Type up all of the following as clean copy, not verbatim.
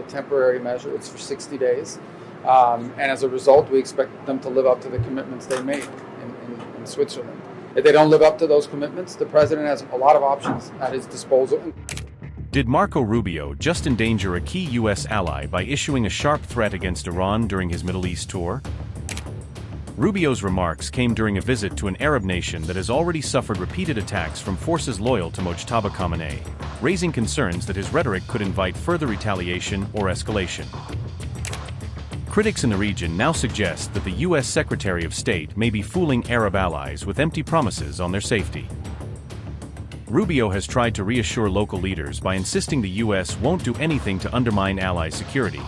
a temporary measure. It's for 60 days. And as a result, we expect them to live up to the commitments they made in Switzerland. If they don't live up to those commitments, the president has a lot of options at his disposal. Did Marco Rubio just endanger a key U.S. ally by issuing a sharp threat against Iran during his Middle East tour? Rubio's remarks came during a visit to an Arab nation that has already suffered repeated attacks from forces loyal to Mojtaba Khamenei, raising concerns that his rhetoric could invite further retaliation or escalation. Critics in the region now suggest that the U.S. Secretary of State may be fooling Arab allies with empty promises on their safety. Rubio has tried to reassure local leaders by insisting the U.S. won't do anything to undermine ally security,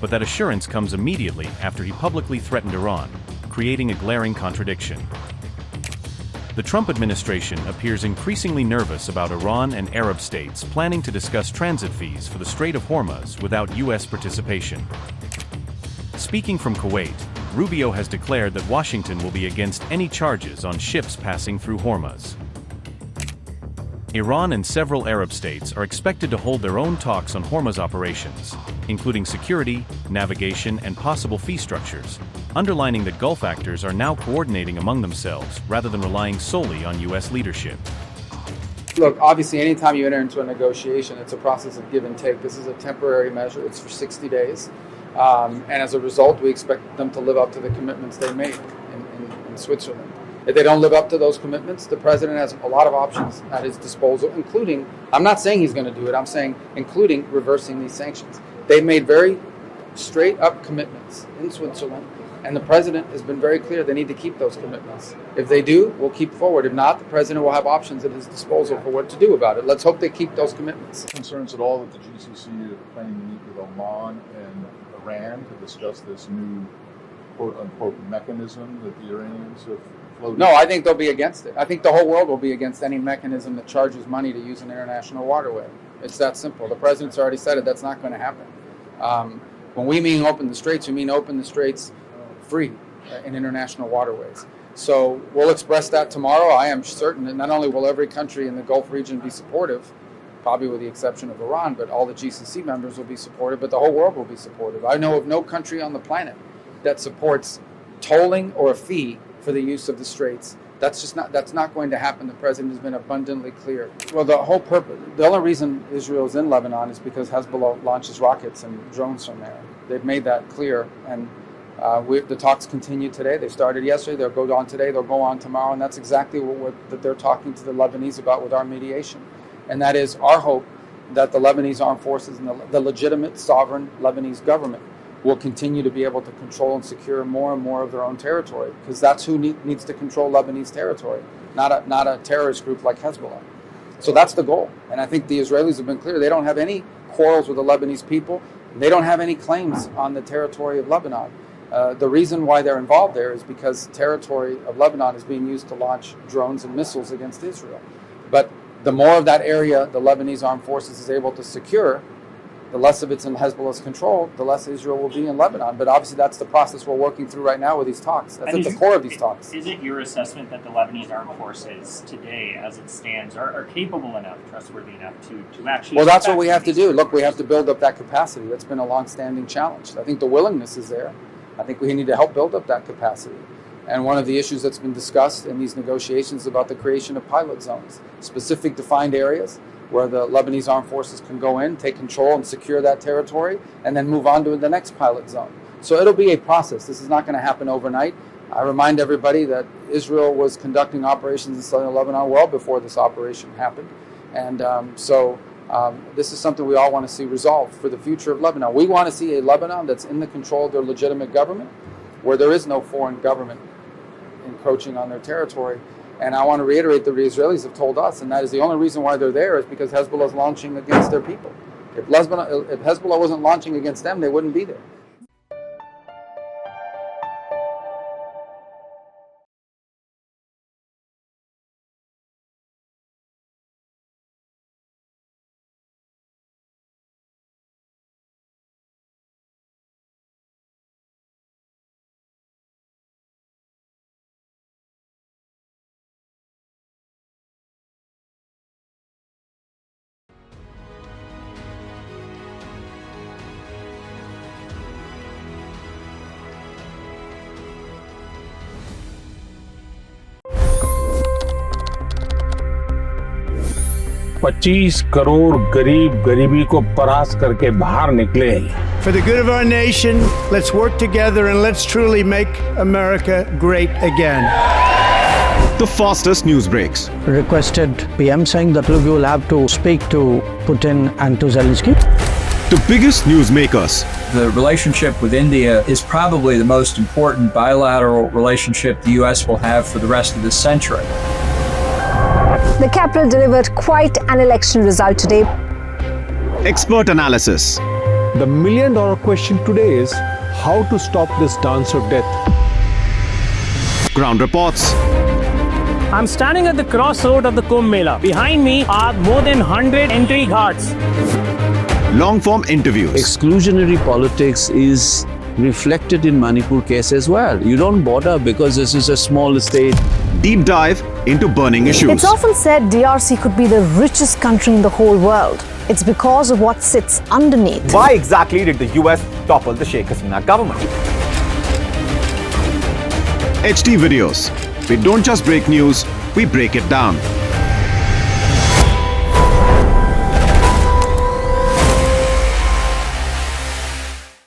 but that assurance comes immediately after he publicly threatened Iran, creating a glaring contradiction. The Trump administration appears increasingly nervous about Iran and Arab states planning to discuss transit fees for the Strait of Hormuz without U.S. participation. Speaking from Kuwait, Rubio has declared that Washington will be against any charges on ships passing through Hormuz. Iran and several Arab states are expected to hold their own talks on Hormuz operations, including security, navigation, and possible fee structures, underlining that Gulf actors are now coordinating among themselves rather than relying solely on U.S. leadership. Look, obviously, anytime you enter into a negotiation, it's a process of give and take. This is a temporary measure. It's for 60 days. And as a result, we expect them to live up to the commitments they made in Switzerland. If they don't live up to those commitments, the president has a lot of options at his disposal, including, I'm not saying he's going to do it, I'm saying including reversing these sanctions. They've made very straight up commitments in Switzerland, and the president has been very clear they need to keep those commitments. If they do, we'll keep forward. If not, the president will have options at his disposal for what to do about it. Let's hope they keep those commitments. Concerns at all that the GCC is planning to meet with Oman and Iran to discuss this new quote-unquote mechanism that the Iranians have floated? No, I think they'll be against it. I think the whole world will be against any mechanism that charges money to use an international waterway. It's that simple. The president's already said it. That's not going to happen. When we mean open the straits, we mean open the straits free in international waterways. So we'll express that tomorrow. I am certain that not only will every country in the Gulf region be supportive, probably with the exception of Iran, but all the GCC members will be supportive, but the whole world will be supportive. I know of no country on the planet that supports tolling or a fee for the use of the straits. That's not going to happen. The president has been abundantly clear. Well, the only reason Israel is in Lebanon is because Hezbollah launches rockets and drones from there. They've made that clear, and the talks continue today. They started yesterday. They'll go on today. They'll go on tomorrow, and that's exactly that they're talking to the Lebanese about with our mediation. And that is our hope that the Lebanese armed forces and the legitimate sovereign Lebanese government will continue to be able to control and secure more and more of their own territory, because that's who needs to control Lebanese territory, not a terrorist group like Hezbollah. So that's the goal. And I think the Israelis have been clear. They don't have any quarrels with the Lebanese people. They don't have any claims on the territory of Lebanon. The reason why they're involved there is because territory of Lebanon is being used to launch drones and missiles against Israel. But the more of that area the Lebanese armed forces is able to secure, the less of it's in Hezbollah's control, the less Israel will be in Lebanon. But obviously that's the process we're working through right now with these talks. That's at the core of these talks. Is it your assessment that the Lebanese armed forces today, as it stands, are capable enough, trustworthy enough to actually... Well, that's what we have to do. Look, we have to build up that capacity. That's been a long-standing challenge. I think the willingness is there. I think we need to help build up that capacity. And one of the issues that's been discussed in these negotiations is about the creation of pilot zones, specific defined areas where the Lebanese armed forces can go in, take control and secure that territory, and then move on to the next pilot zone. So it'll be a process. This is not going to happen overnight. I remind everybody that Israel was conducting operations in southern Lebanon well before this operation happened. And this is something we all want to see resolved for the future of Lebanon. We want to see a Lebanon that's in the control of their legitimate government, where there is no foreign government encroaching on their territory. And I want to reiterate that the Israelis have told us, and that is the only reason why they're there is because Hezbollah is launching against their people. If Hezbollah wasn't launching against them, they wouldn't be there. 25 crore गरीब गरीबी को परास्त करके बाहर निकले। For the good of our nation, let's work together and let's truly make America great again. The fastest news breaks. Requested PM saying that look, you will have to speak to Putin and to Zelensky. The biggest newsmakers. The relationship with India is probably the most important bilateral relationship the US will have for the rest of this century. The capital delivered quite an election result today. Expert analysis. The million-dollar question today is how to stop this dance of death. Ground reports. I'm standing at the crossroad of the Kumbh Mela. Behind me are more than 100 entry ghats. Long-form interviews. Exclusionary politics is reflected in Manipur case as well. You don't bother because this is a small state. Deep dive into burning issues. It's often said DRC could be the richest country in the whole world. It's because of what sits underneath. Why exactly did the US topple the Sheikh Hasina government? HT videos. We don't just break news, we break it down.